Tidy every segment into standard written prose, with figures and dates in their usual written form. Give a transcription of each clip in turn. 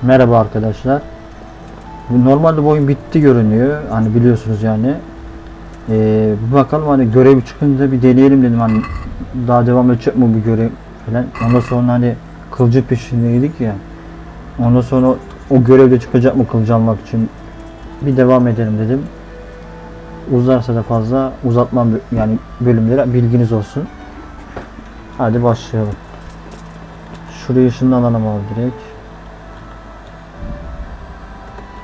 Merhaba arkadaşlar. Normalde bu oyun bitti görünüyor. Hani biliyorsunuz yani. Bir bakalım hani görev çıkınca bir deneyelim dedim hani daha devam edecek mi bu görev falan. Ondan sonra hani kılıcı peşindeydik ya. Ondan sonra o görevde çıkacak mı kılıcı almak için bir devam edelim dedim. Uzarsa da fazla uzatmam yani bölümlere bilginiz olsun. Hadi başlayalım. Şuraya ışınlanalım abi direkt.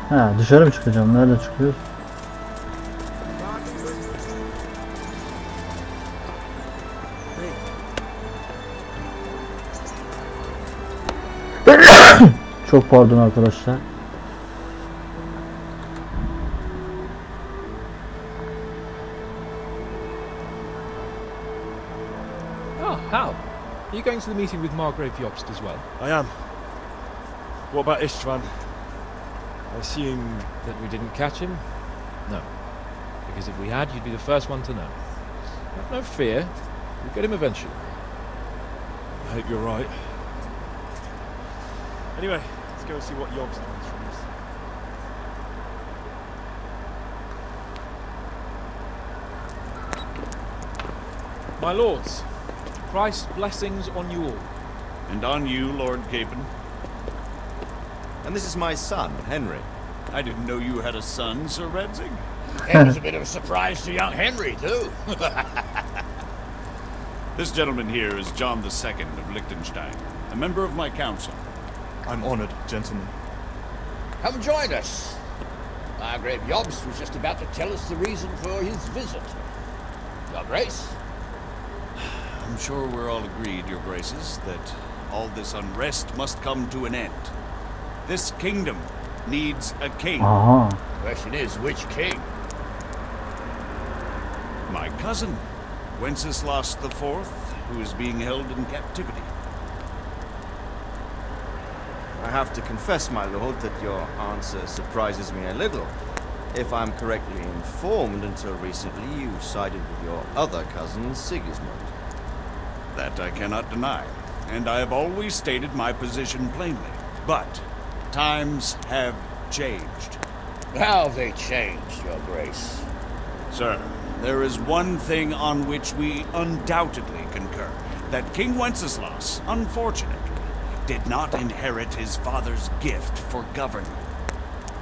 Ha, dışarı mı çıkacağım? Nerede çıkıyoruz? Çok pardon arkadaşlar. Oh, Hal. Are you going to the meeting with Margrave Jobst as well? I am. What about Istvan? I assume That we didn't catch him? No. Because if we had, you'd be the first one to know. Have no fear. We'll get him eventually. I hope you're right. Anyway, let's go and see what Jobst wants from us. My lords, Christ's blessings on you all. And on you, Lord Capon. And this is my son, Henry. I didn't know you had a son, Sir Redzing. It was a bit of a surprise to young Henry, too. This gentleman here is John II of Liechtenstein, a member of my council. I'm honored, gentlemen. Come join us. Margrave Jobst was just about to tell us the reason for his visit. Your Grace? I'm sure we're all agreed, Your Graces, that all this unrest must come to an end. This kingdom needs a king. Aha. Question is, which king? My cousin, Wenceslas IV, who is being held in captivity. I have to confess, my lord, that your answer surprises me a little. If I'm correctly informed, until recently you sided with your other cousin, Sigismund. That I cannot deny, and I have always stated my position plainly. But times have changed. How have they changed, Your Grace? Sir, there is one thing on which we undoubtedly concur. That King Wenceslas, unfortunately, did not inherit his father's gift for governing.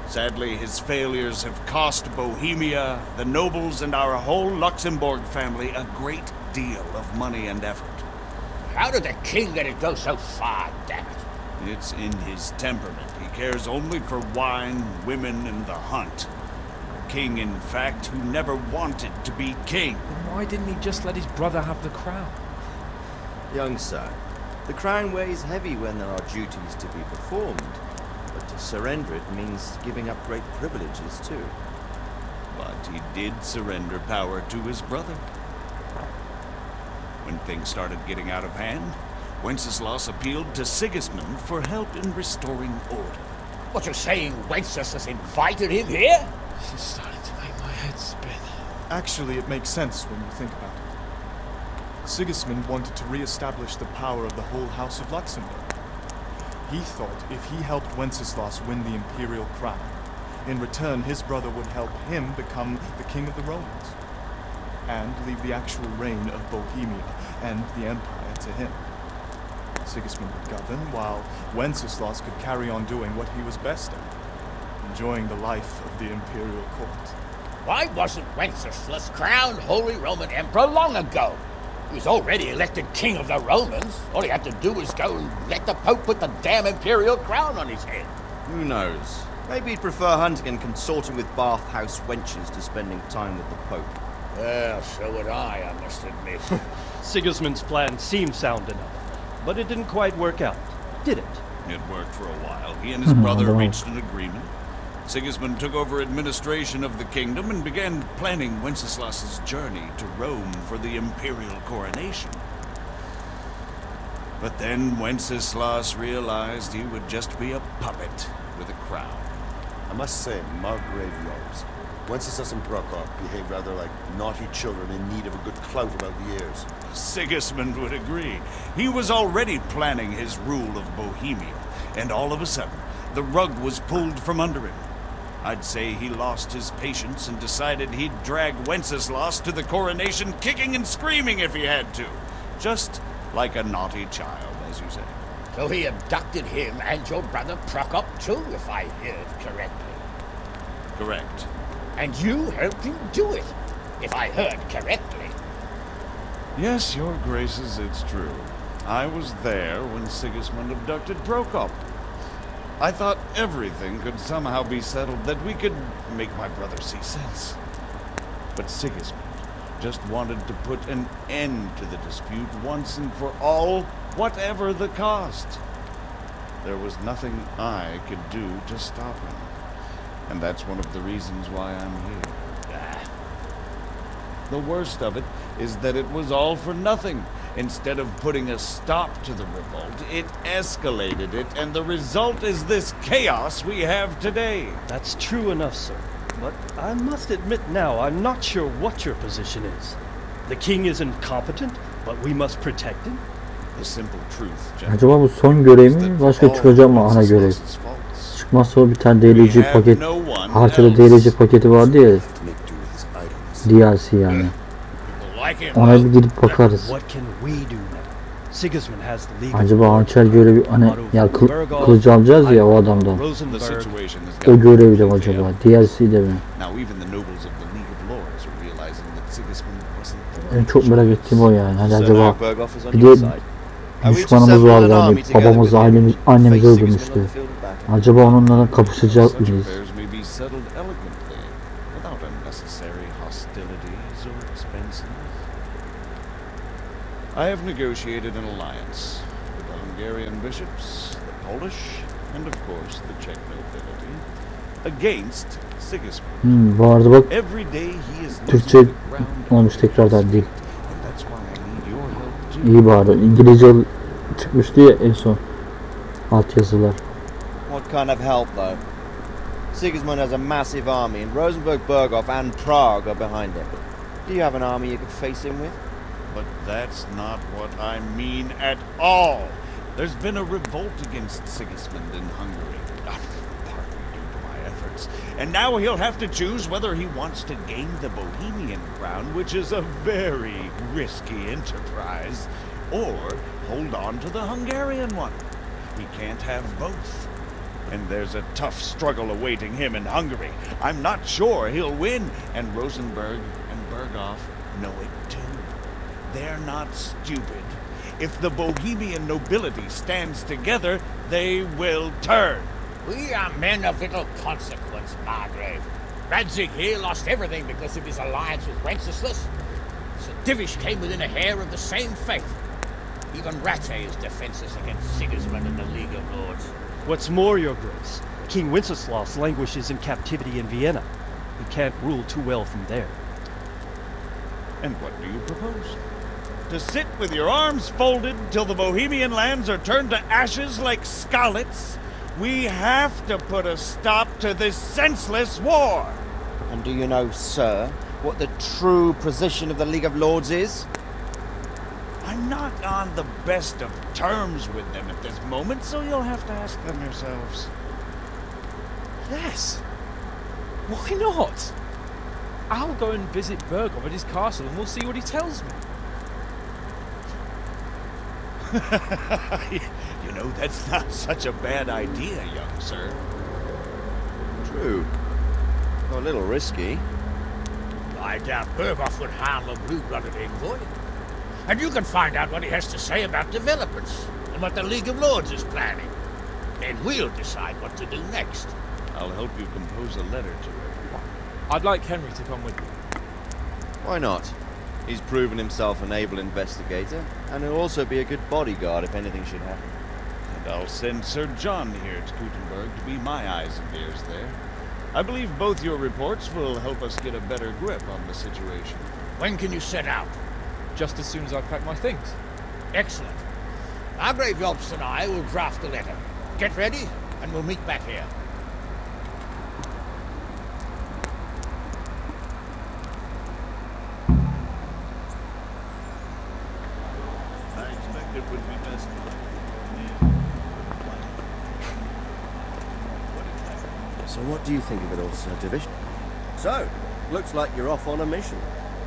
Sadly, his failures have cost Bohemia, the nobles, and our whole Luxembourg family a great deal of money and effort. How did the king let it go so far, damn it? It's in his temperament. He cares only for wine, women, and the hunt. A king, in fact, who never wanted to be king. Then why didn't he just let his brother have the crown? Young sir, the crown weighs heavy when there are duties to be performed, but to surrender it means giving up great privileges too. But he did surrender power to his brother. When things started getting out of hand, Wenceslas appealed to Sigismund for help in restoring order. What you're saying, Wenceslas invited him here? This is starting to make my head spin. Actually, it makes sense when you think about it. Sigismund wanted to re-establish the power of the whole House of Luxembourg. He thought if he helped Wenceslas win the imperial crown, in return his brother would help him become the king of the Romans, and leave the actual reign of Bohemia and the empire to him. Sigismund would govern, while Wenceslas could carry on doing what he was best at, enjoying the life of the imperial court. Why wasn't Wenceslas crowned Holy Roman Emperor long ago? He was already elected king of the Romans. All he had to do was go and let the Pope put the damn imperial crown on his head. Who knows? Maybe he'd prefer hunting and consorting with bathhouse wenches to spending time with the Pope. Well, so would I must admit. Sigismund's plan seemed sound enough, but it didn't quite work out, did it? It worked for a while. He and his brother reached an agreement. Sigismund took over administration of the kingdom and began planning Wenceslas's journey to Rome for the imperial coronation. But then Wenceslas realized he would just be a puppet with a crown. I must say, Margrave Jobst, Wenceslas and Brockart behave rather like naughty children in need of a good clout about the ears. Sigismund would agree. He was already planning his rule of Bohemia, and all of a sudden, the rug was pulled from under him. I'd say he lost his patience and decided he'd drag Wenceslas to the coronation kicking and screaming if he had to. Just like a naughty child, as you say. So he abducted him and your brother Prokop too, if I heard correctly. Correct. And you helped him do it, if I heard correctly. Yes, your graces, it's true. I was there when Sigismund abducted Prokop. I thought everything could somehow be settled, that we could make my brother see sense. But Sigismund just wanted to put an end to the dispute once and for all, whatever the cost. There was nothing I could do to stop him. And that's one of the reasons why I'm here. The worst of it is that it was all for nothing. Instead of putting a stop to the revolt, it escalated it, and the result is this chaos we have today. That's true enough, sir. But I must admit now, I'm not sure what your position is. The king is incompetent, but we must protect him. The simple truth, gentlemen, Acaba bu son görev mi? Başka çıkacak mı ana görev? Çıkmazsa o bir tane DLC paket, haritada DLC paketi vardı ya. DLC yani. Ona bir gidip bakarız. Acaba hançer görevi hani ya kılıcı alacağız ya o adamdan. O görevde mi acaba? DLC'de mi? En çok merak ettiğim o yani. Hani acaba bir de düşmanımız vardı hani babamız annemizi öldürmüştü. Acaba onunla kapışacak mıyız? I have negotiated an alliance with the Hungarian bishops, the Polish, and of course the Czech nobility against Sigismund. Bu arada bak Every day he is Türkçe olmuş tekrardan değil. İyi bari. İngilizce çıkmıştı ya en son altyazılar. What kind of help though? Sigismund has a massive army and Rosenberg, Berghof and Prague are behind him. Do you have an army you could face him with? But that's not what I mean at all. There's been a revolt against Sigismund in Hungary, partly due to my efforts. And now he'll have to choose whether he wants to gain the Bohemian crown, which is a very risky enterprise, or hold on to the Hungarian one. He can't have both. And there's a tough struggle awaiting him in Hungary. I'm not sure he'll win, and Rosenberg and Berghof know it too. They're not stupid. If the Bohemian nobility stands together, they will turn. We are men of little consequence, Margrave. Radzig here lost everything because of his alliance with Wenceslas. Sir Divish came within a hair of the same fate. Even Rattay is defenseless against Sigismund and the League of Lords. What's more, your grace, King Wenceslas languishes in captivity in Vienna. He can't rule too well from there. And what do you propose? To sit with your arms folded till the Bohemian lands are turned to ashes like Skalitz? We have to put a stop to this senseless war! And do you know, sir, what the true position of the League of Lords is? I'm not on the best of terms with them at this moment, so you'll have to ask them yourselves. Yes. Why not? I'll go and visit Berghof at his castle and we'll see what he tells me. You know, that's not such a bad idea, young sir. True. Though a little risky. I doubt Berghof would harm a blue-blooded envoy. And you can find out what he has to say about developments and what the League of Lords is planning. Then we'll decide what to do next. I'll help you compose a letter to him. I'd like Henry to come with me. Why not? He's proven himself an able investigator, and he'll also be a good bodyguard if anything should happen. And I'll send Sir John here to Gutenberg to be my eyes and ears there. I believe both your reports will help us get a better grip on the situation. When can you set out? Just as soon as I pack my things. Excellent. Margrave Yobst and I will draft a letter. Get ready, and we'll meet back here. I expect it would be best. So what do you think of it all, Sir Divish? So, looks like you're off on a mission.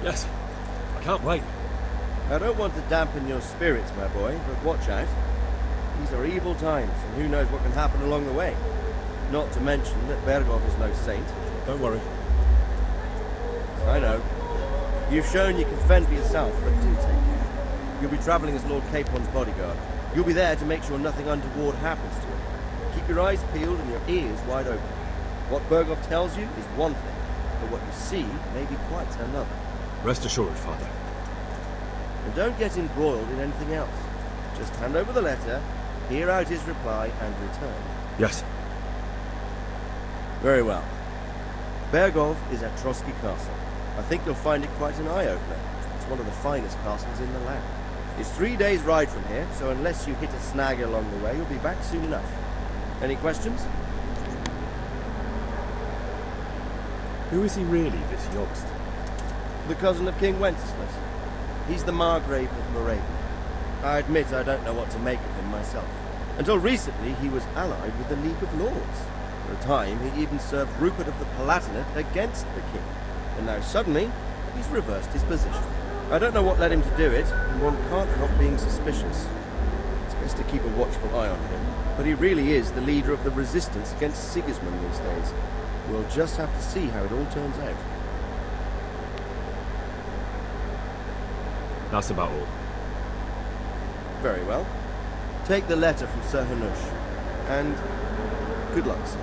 Yes. I can't wait. I don't want to dampen your spirits, my boy, but watch out. These are evil times, and who knows what can happen along the way. Not to mention that Bergov is no saint. Don't worry. I know. You've shown you can fend for yourself, but do take care. You'll be travelling as Lord Capon's bodyguard. You'll be there to make sure nothing untoward happens to him. Keep your eyes peeled and your ears wide open. What Bergov tells you is one thing, but what you see may be quite another. Rest assured, Father. And don't get embroiled in anything else. Just hand over the letter, hear out his reply, and return. Yes. Very well. Bergov is at Trotsky Castle. I think you'll find it quite an eye-opener. It's one of the finest castles in the land. It's 3 days' ride from here, so unless you hit a snag along the way, you'll be back soon enough. Any questions? Who is he really, this Jobst? The cousin of King Wenceslas. He's the Margrave of Moravia. I admit I don't know what to make of him myself. Until recently, he was allied with the League of Lords. For a time, he even served Rupert of the Palatinate against the king. And now suddenly, he's reversed his position. I don't know what led him to do it, and one can't help being suspicious. It's best to keep a watchful eye on him, but he really is the leader of the resistance against Sigismund these days. We'll just have to see how it all turns out. That's about all. Very well. Take the letter from Sir Hanush, and good luck, son.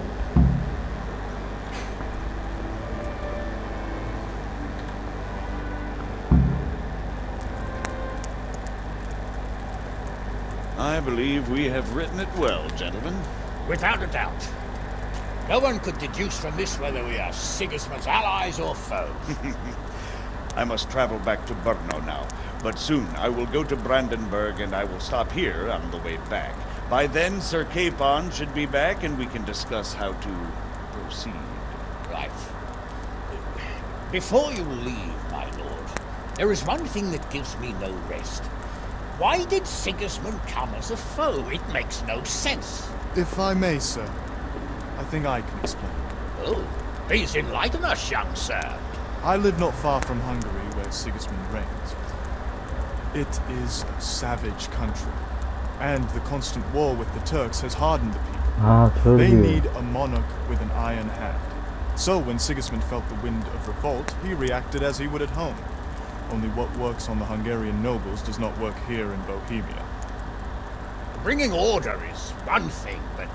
I believe we have written it well, gentlemen. Without a doubt. No one could deduce from this whether we are Sigismund's allies or foes. I must travel back to Brno now, but soon I will go to Brandenburg and I will stop here on the way back. By then, Sir Capon should be back and we can discuss how to proceed. Right. Before you leave, my lord, there is one thing that gives me no rest. Why did Sigismund come as a foe? It makes no sense. If I may, sir, I think I can explain. Oh, please enlighten us, young sir. I live not far from Hungary, where Sigismund reigns. It is a savage country, and the constant war with the Turks has hardened the people. They need a monarch with an iron hand. So when Sigismund felt the wind of revolt, he reacted as he would at home. Only what works on the Hungarian nobles does not work here in Bohemia. Bringing order is one thing, but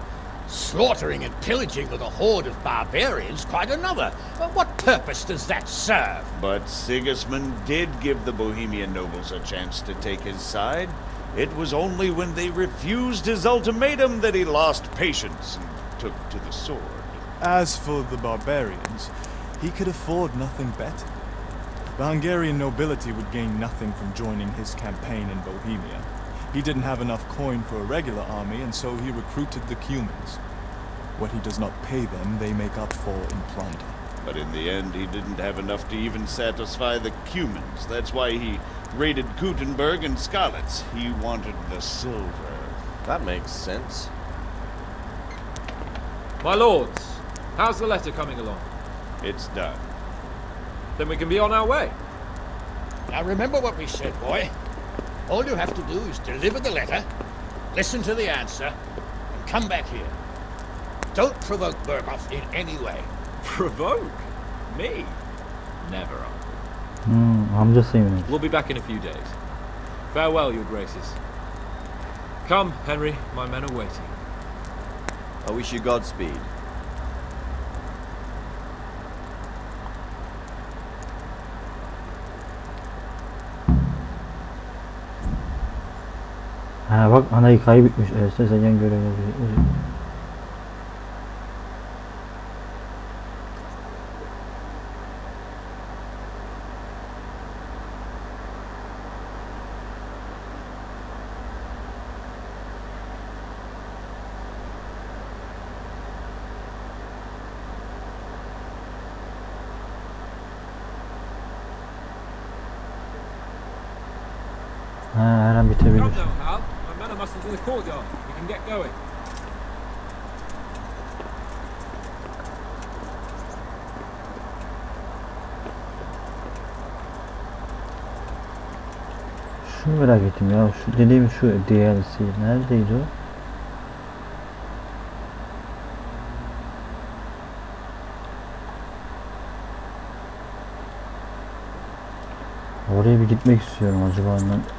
slaughtering and pillaging with a horde of barbarians quite another. What purpose does that serve? But Sigismund did give the Bohemian nobles a chance to take his side. It was only when they refused his ultimatum that he lost patience and took to the sword. As for the barbarians, he could afford nothing better. The Hungarian nobility would gain nothing from joining his campaign in Bohemia. He didn't have enough coin for a regular army, and so he recruited the Cumans. What he does not pay them, they make up for in plunder. But in the end, he didn't have enough to even satisfy the Cumans. That's why he raided Kuttenberg and Skalitz. He wanted the silver. That makes sense. My lords, how's the letter coming along? It's done. Then we can be on our way. Now remember what we said, boy. All you have to do is deliver the letter, listen to the answer, and come back here. Don't provoke Berghoff in any way. Provoke? Me? Never. I'm just saying. We'll be back in a few days. Farewell, your graces. Come, Henry, my men are waiting. I wish you Godspeed. Ha bak ana hikaye bitmiş. Seçen görev. Her an bitebilir. Come now, Hal. My men are mustered in the courtyard. We can get going. şunu merak ettim ya. Şu dediğim şu DLC neredeydi o? Oraya bir gitmek istiyorum. Acaba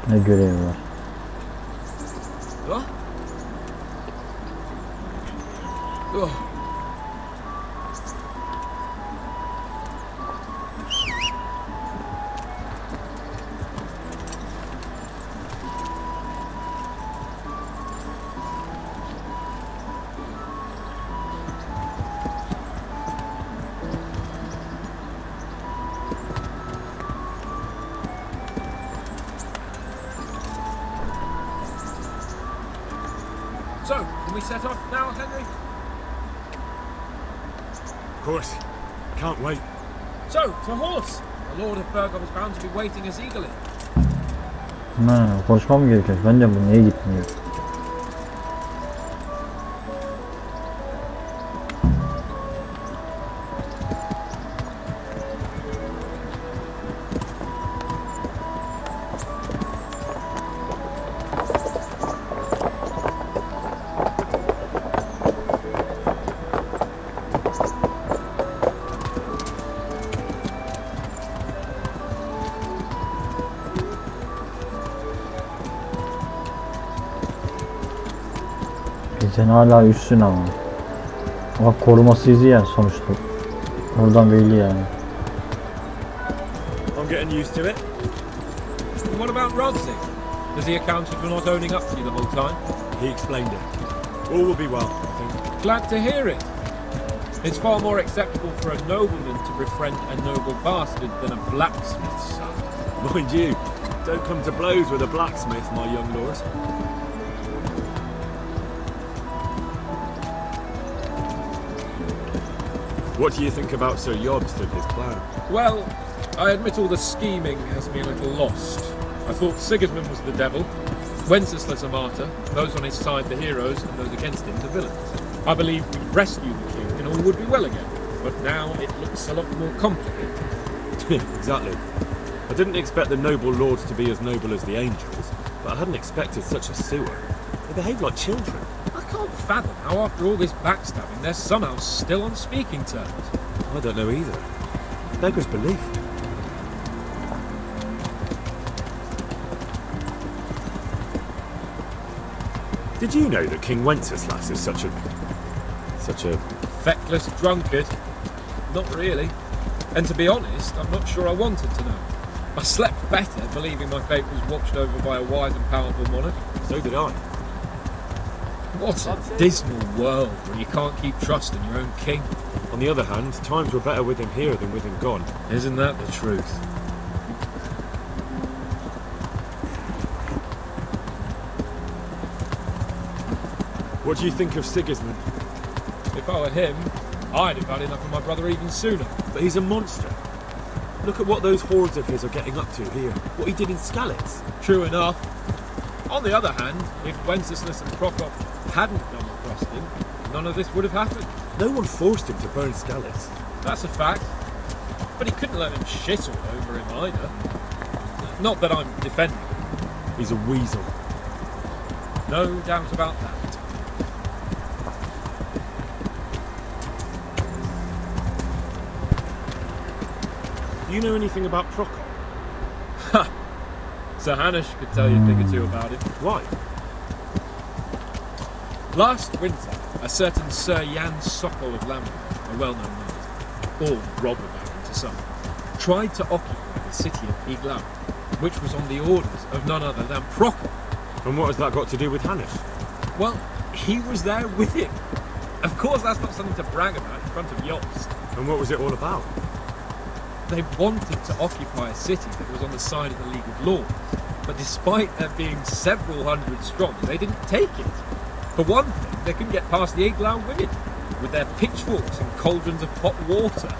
ne görevi var? So, can we set off now, Henry? Of course. Can't wait. So, to horse! The Lord of Burgov is bound to be waiting us eagerly. Konuşmam mı gerekiyor? Ben de bu niye gitmiyor? Sen hala üstsün ama. Bak koruması izi ya sonuçta. Oradan belli yani. I'm getting used to it. What about Rodzik? Does he account for not owning up to you the whole time? He explained it. All will be well, I think. Glad to hear it. It's far more acceptable for a nobleman to befriend a noble bastard than a blacksmith's son. Mind you, don't come to blows with a blacksmith, my young lords. What do you think about Sir Yobst and his plan? Well, I admit all the scheming has me a little lost. I thought Sigismund was the devil, Wenceslas a martyr, those on his side the heroes, and those against him the villains. I believed we'd rescue the king and all would be well again, but now it looks a lot more complicated. Exactly. I didn't expect the noble lords to be as noble as the angels, but I hadn't expected such a sewer. They behave like children. I can't fathom how after all this backstabbing they're somehow still on speaking terms. I don't know either. Beggars belief. Did you know that King Wenceslas is such a Feckless drunkard? Not really. And to be honest, I'm not sure I wanted to know. I slept better believing my fate was watched over by a wise and powerful monarch. So did I. What a dismal world where you can't keep trusting your own king. On the other hand, times were better with him here than with him gone. Isn't that the truth? What do you think of Sigismund? If I were him, I'd have had enough of my brother even sooner. But he's a monster. Look at what those hordes of his are getting up to here. What he did in Skalitz. True enough. On the other hand, if Wenceslas and Prokop hadn't double crossed him, none of this would have happened. No one forced him to burn Skalitz. That's a fact. But he couldn't let him shit all over him either. Not that I'm defending him. He's a weasel. No doubt about that. Do you know anything about Prokop? Ha! Sir Hanush could tell you a thing or two about it. Why? Last winter, a certain Sir Jan Sokol of Lambert, a well-known knight, or robber baron to some, tried to occupy the city of Iglau, which was on the orders of none other than Prokop. And what has that got to do with Hanush? Well, he was there with him. Of course, that's not something to brag about in front of Jobst. And what was it all about? They wanted to occupy a city that was on the side of the League of Lords, but despite there being several hundred strong, they didn't take it. For one thing, they couldn't get past the Iglau women, with their pitchforks and cauldrons of hot water.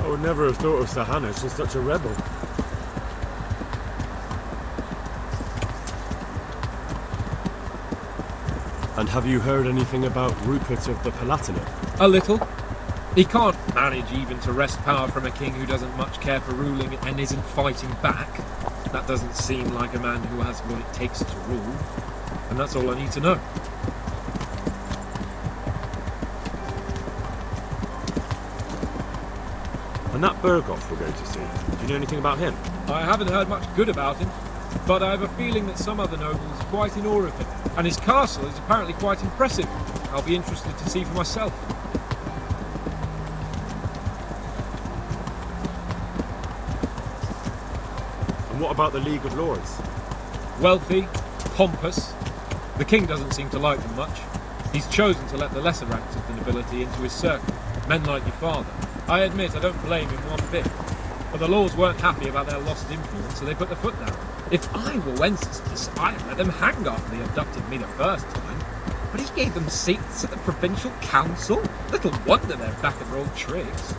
I would never have thought of Sir Hanush as such a rebel. And have you heard anything about Rupert of the Palatinate? A little. He can't manage even to wrest power from a king who doesn't much care for ruling and isn't fighting back. That doesn't seem like a man who has what it takes to rule. And that's all I need to know. And that Berghoff we're going to see, do you know anything about him? I haven't heard much good about him, but I have a feeling that some other nobles are quite in awe of him. And his castle is apparently quite impressive. I'll be interested to see for myself. And what about the League of Lords? Wealthy, pompous. The king doesn't seem to like them much. He's chosen to let the lesser ranks of the nobility into his circle, men like your father. I admit I don't blame him one bit. But the lords weren't happy about their lost influence, so they put their foot down. If I were Wenceslas, I'd let them hang after they abducted me the first time. But he gave them seats at the provincial council? Little wonder they're back at their old tricks.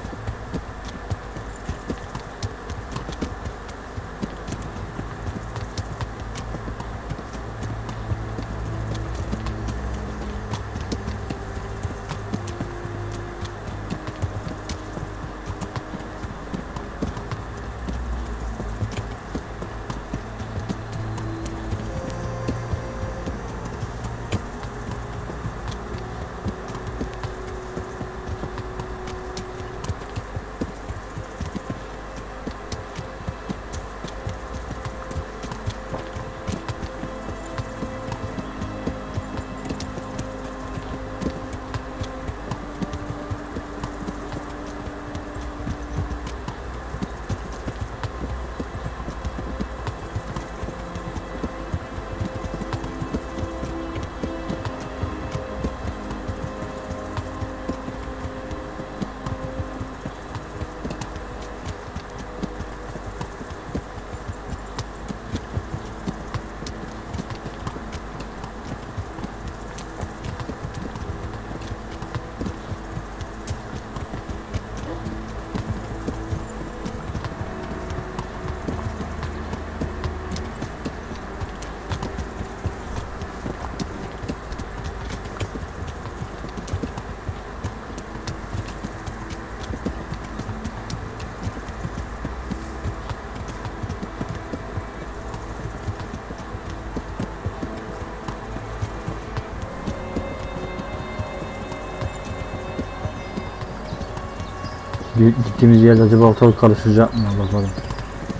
Gittiğimiz yerde acaba ortalık karışacak mı bakalım.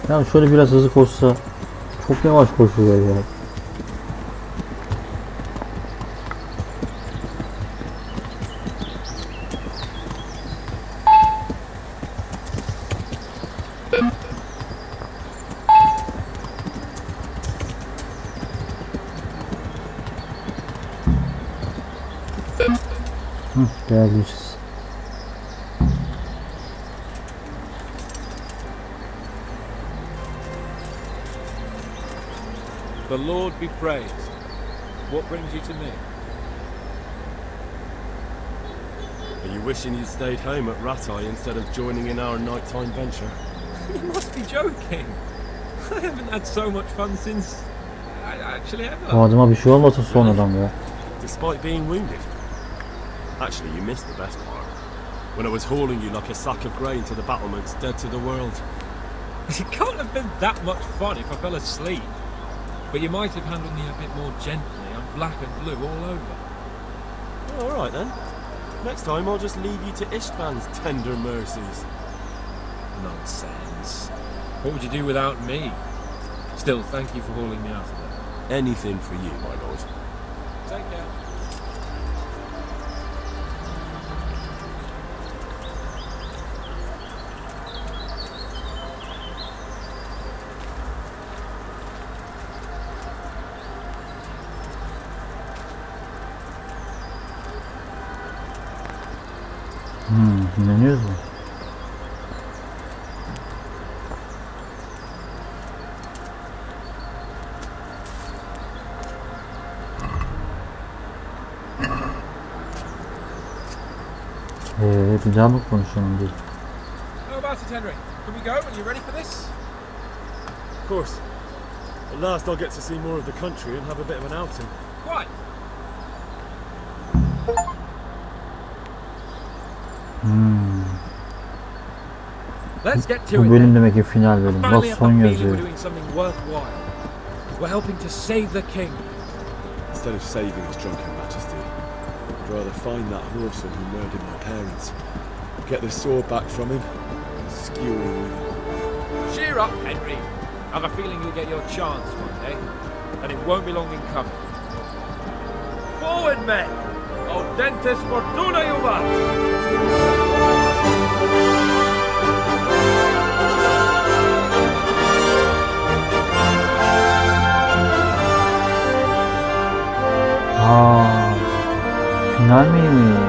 Yani şöyle biraz hızlı koşsa, çok yavaş koşuyor ya. Gelmişiz. The Lord be praised. What brings you to me? Are you wishing you'd stayed home at Rattay instead of joining in our nighttime venture? You must be joking. I haven't had so much fun since... actually ever. Bu adama bir şey olmasın sonradan ya. Despite being wounded. Actually, you missed the best part. When I was hauling you like a sack of grain to the battlements, dead to the world. It can't have been that much fun if I fell asleep. But you might have handled me a bit more gently. I'm black and blue all over. Alright then. Next time I'll just leave you to Ishtvan's tender mercies. Nonsense. What would you do without me? Still, thank you for hauling me out of there. Anything for you, my lord. Take care. Dinleniyoruz mu? Bir daha mı konuşalım diye. How about it, Henry? Can we go? Are you ready for this? Of course. At last I'll get to see more of the country and have a bit of an outing. Quite. Let's get to Bu it. bölüm demek ki final bölüm. Bak Finally, son I'm feeling yazıyor. we're doing something worthwhile. We're helping to save the king. Instead of saving his drunken majesty, I'd rather find that whoreson who murdered my parents, get the sword back from him, and skewer him with it. Cheer up, Henry. I've a feeling you'll get your chance one day, and it won't be long in coming. Forward, men! Audentes fortuna juvat! Final miymiş?